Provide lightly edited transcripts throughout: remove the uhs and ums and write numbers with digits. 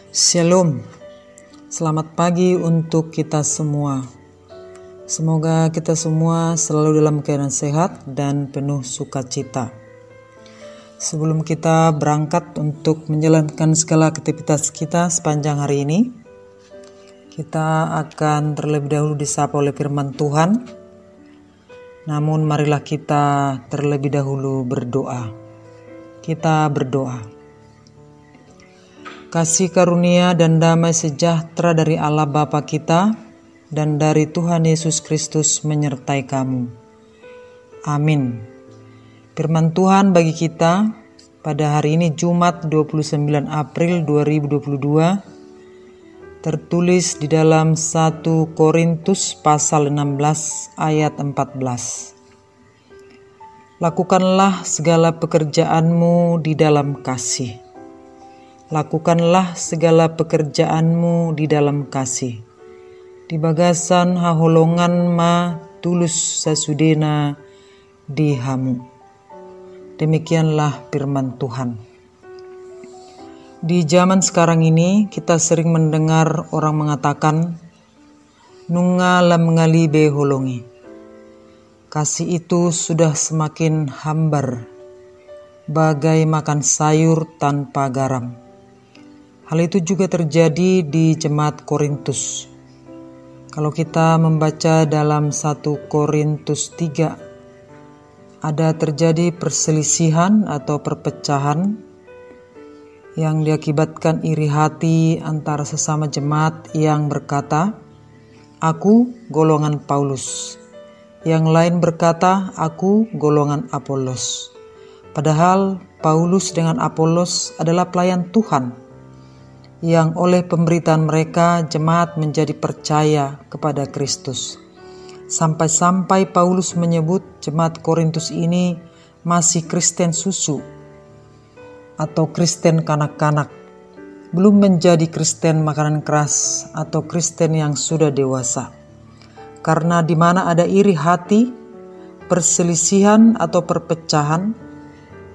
Shalom, selamat pagi untuk kita semua. Semoga kita semua selalu dalam keadaan sehat dan penuh sukacita. Sebelum kita berangkat untuk menjalankan segala aktivitas kita sepanjang hari ini, kita akan terlebih dahulu disapa oleh firman Tuhan. Namun marilah kita terlebih dahulu berdoa. Kita berdoa. Kasih karunia dan damai sejahtera dari Allah Bapa kita dan dari Tuhan Yesus Kristus menyertai kamu. Amin. Firman Tuhan bagi kita pada hari ini Jumat 29 April 2022 tertulis di dalam 1 Korintus pasal 16 ayat 14. Lakukanlah segala pekerjaanmu di dalam kasih. Lakukanlah segala pekerjaanmu di dalam kasih. Di bagasan haholongan ma tulus sasudena di hamu. Demikianlah firman Tuhan. Di zaman sekarang ini kita sering mendengar orang mengatakan nunga lam ngalibe holongi. Kasih itu sudah semakin hambar, bagai makan sayur tanpa garam. Hal itu juga terjadi di jemaat Korintus. Kalau kita membaca dalam 1 Korintus 3, ada terjadi perselisihan atau perpecahan yang diakibatkan iri hati antara sesama jemaat yang berkata, "Aku golongan Paulus." Yang lain berkata, "Aku golongan Apolos." Padahal Paulus dengan Apolos adalah pelayan Tuhan, yang oleh pemberitaan mereka jemaat menjadi percaya kepada Kristus. Sampai-sampai Paulus menyebut jemaat Korintus ini masih Kristen susu atau Kristen kanak-kanak, belum menjadi Kristen makanan keras atau Kristen yang sudah dewasa. Karena di mana ada iri hati, perselisihan atau perpecahan,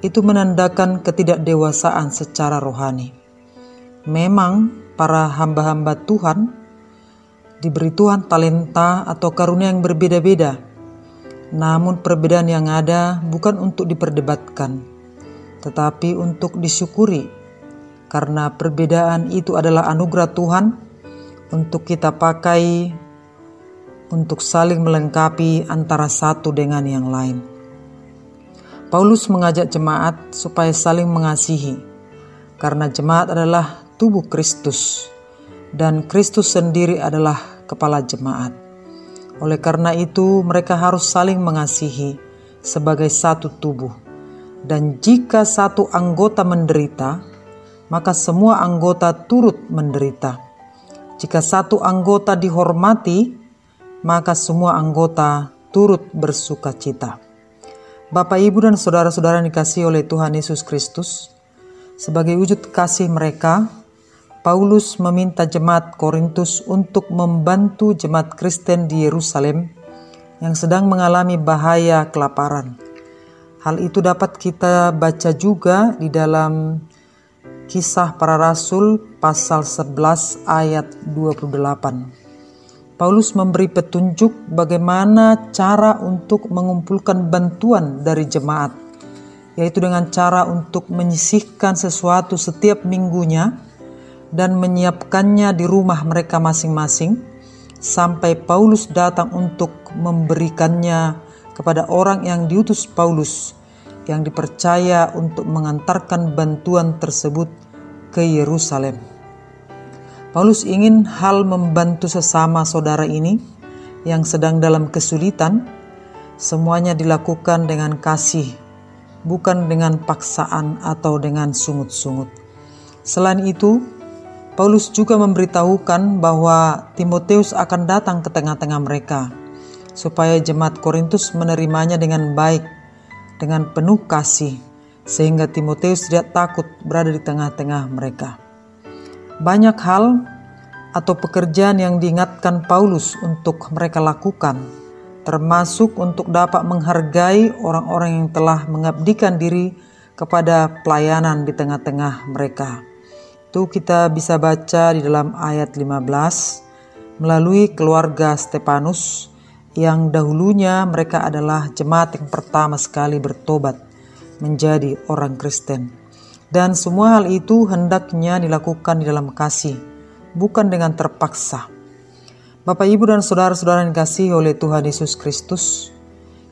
itu menandakan ketidakdewasaan secara rohani. Memang para hamba-hamba Tuhan diberi Tuhan talenta atau karunia yang berbeda-beda. Namun perbedaan yang ada bukan untuk diperdebatkan, tetapi untuk disyukuri. Karena perbedaan itu adalah anugerah Tuhan untuk kita pakai untuk saling melengkapi antara satu dengan yang lain. Paulus mengajak jemaat supaya saling mengasihi, karena jemaat adalah tubuh Kristus, dan Kristus sendiri adalah kepala jemaat. Oleh karena itu, mereka harus saling mengasihi sebagai satu tubuh. Dan jika satu anggota menderita, maka semua anggota turut menderita. Jika satu anggota dihormati, maka semua anggota turut bersukacita. Bapak, Ibu, dan saudara-saudara yang dikasihi oleh Tuhan Yesus Kristus, sebagai wujud kasih mereka, Paulus meminta jemaat Korintus untuk membantu jemaat Kristen di Yerusalem yang sedang mengalami bahaya kelaparan. Hal itu dapat kita baca juga di dalam Kisah Para Rasul pasal 11 ayat 28. Paulus memberi petunjuk bagaimana cara untuk mengumpulkan bantuan dari jemaat, yaitu dengan cara untuk menyisihkan sesuatu setiap minggunya dan menyiapkannya di rumah mereka masing-masing sampai Paulus datang untuk memberikannya kepada orang yang diutus Paulus yang dipercaya untuk mengantarkan bantuan tersebut ke Yerusalem. Paulus ingin hal membantu sesama saudara ini yang sedang dalam kesulitan, semuanya dilakukan dengan kasih, bukan dengan paksaan atau dengan sungut-sungut. Selain itu, Paulus juga memberitahukan bahwa Timotius akan datang ke tengah-tengah mereka, supaya jemaat Korintus menerimanya dengan baik, dengan penuh kasih, sehingga Timotius tidak takut berada di tengah-tengah mereka. Banyak hal atau pekerjaan yang diingatkan Paulus untuk mereka lakukan, termasuk untuk dapat menghargai orang-orang yang telah mengabdikan diri kepada pelayanan di tengah-tengah mereka. Itu kita bisa baca di dalam ayat 15 melalui keluarga Stefanus yang dahulunya mereka adalah jemaat yang pertama sekali bertobat menjadi orang Kristen. Dan semua hal itu hendaknya dilakukan di dalam kasih, bukan dengan terpaksa. Bapak, Ibu, dan saudara-saudara yang dikasihi oleh Tuhan Yesus Kristus,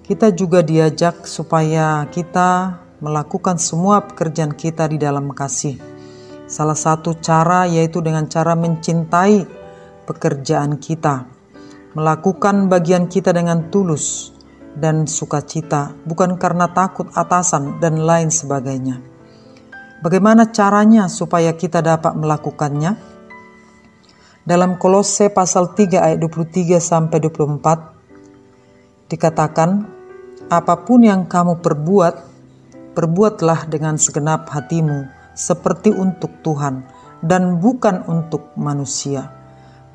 kita juga diajak supaya kita melakukan semua pekerjaan kita di dalam kasih. Salah satu cara yaitu dengan cara mencintai pekerjaan kita, melakukan bagian kita dengan tulus dan sukacita, bukan karena takut atasan dan lain sebagainya. Bagaimana caranya supaya kita dapat melakukannya? Dalam Kolose pasal 3 ayat 23 sampai 24 dikatakan, apapun yang kamu perbuat, perbuatlah dengan segenap hatimu seperti untuk Tuhan dan bukan untuk manusia.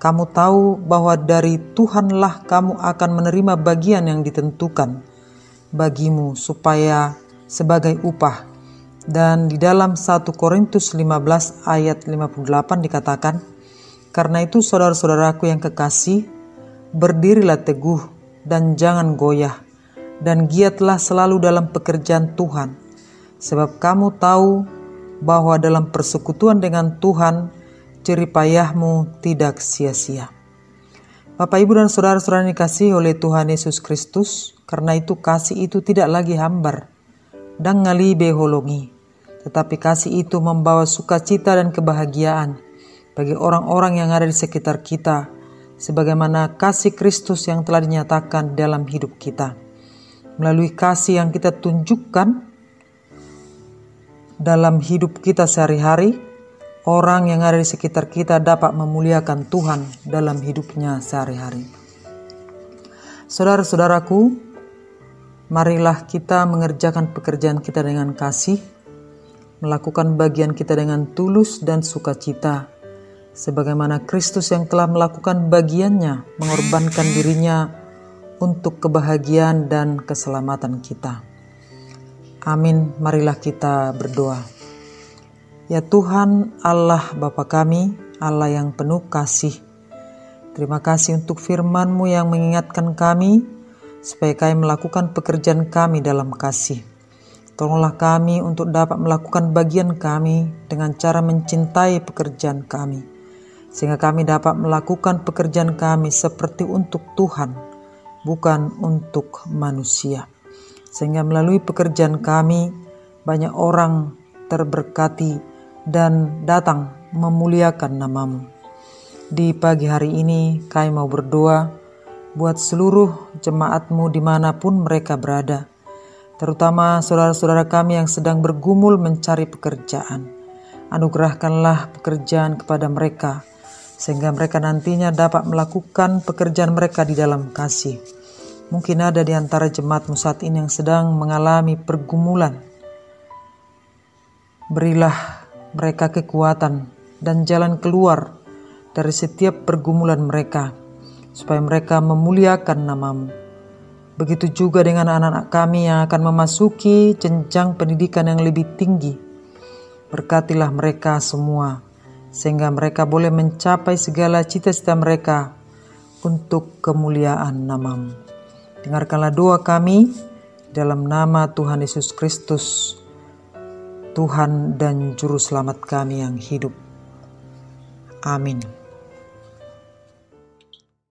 Kamu tahu bahwa dari Tuhanlah kamu akan menerima bagian yang ditentukan bagimu supaya sebagai upah. Dan di dalam 1 Korintus 15 ayat 58 dikatakan, karena itu saudara-saudaraku yang kekasih, berdirilah teguh dan jangan goyah, dan giatlah selalu dalam pekerjaan Tuhan, sebab kamu tahu bahwa dalam persekutuan dengan Tuhan, jerih payahmu tidak sia-sia. Bapak, Ibu, dan saudara-saudara yang dikasihi oleh Tuhan Yesus Kristus, karena itu kasih itu tidak lagi hambar dan ngalibe holongi, tetapi kasih itu membawa sukacita dan kebahagiaan bagi orang-orang yang ada di sekitar kita, sebagaimana kasih Kristus yang telah dinyatakan dalam hidup kita. Melalui kasih yang kita tunjukkan dalam hidup kita sehari-hari, orang yang ada di sekitar kita dapat memuliakan Tuhan dalam hidupnya sehari-hari. Saudara-saudaraku, marilah kita mengerjakan pekerjaan kita dengan kasih, melakukan bagian kita dengan tulus dan sukacita, sebagaimana Kristus yang telah melakukan bagiannya, mengorbankan dirinya untuk kebahagiaan dan keselamatan kita. Amin. Marilah kita berdoa. Ya Tuhan Allah Bapa kami, Allah yang penuh kasih, terima kasih untuk firman-Mu yang mengingatkan kami supaya kami melakukan pekerjaan kami dalam kasih. Tolonglah kami untuk dapat melakukan bagian kami dengan cara mencintai pekerjaan kami, sehingga kami dapat melakukan pekerjaan kami seperti untuk Tuhan, bukan untuk manusia. Sehingga melalui pekerjaan kami, banyak orang terberkati dan datang memuliakan nama-Mu. Di pagi hari ini, kami mau berdoa buat seluruh jemaat-Mu dimanapun mereka berada, terutama saudara-saudara kami yang sedang bergumul mencari pekerjaan. Anugerahkanlah pekerjaan kepada mereka, sehingga mereka nantinya dapat melakukan pekerjaan mereka di dalam kasih. Mungkin ada di antara jemaat-Mu saat ini yang sedang mengalami pergumulan. Berilah mereka kekuatan dan jalan keluar dari setiap pergumulan mereka, supaya mereka memuliakan nama-Mu. Begitu juga dengan anak-anak kami yang akan memasuki jenjang pendidikan yang lebih tinggi. Berkatilah mereka semua, sehingga mereka boleh mencapai segala cita-cita mereka untuk kemuliaan nama-Mu. Dengarkanlah doa kami dalam nama Tuhan Yesus Kristus, Tuhan dan Juru Selamat kami yang hidup. Amin.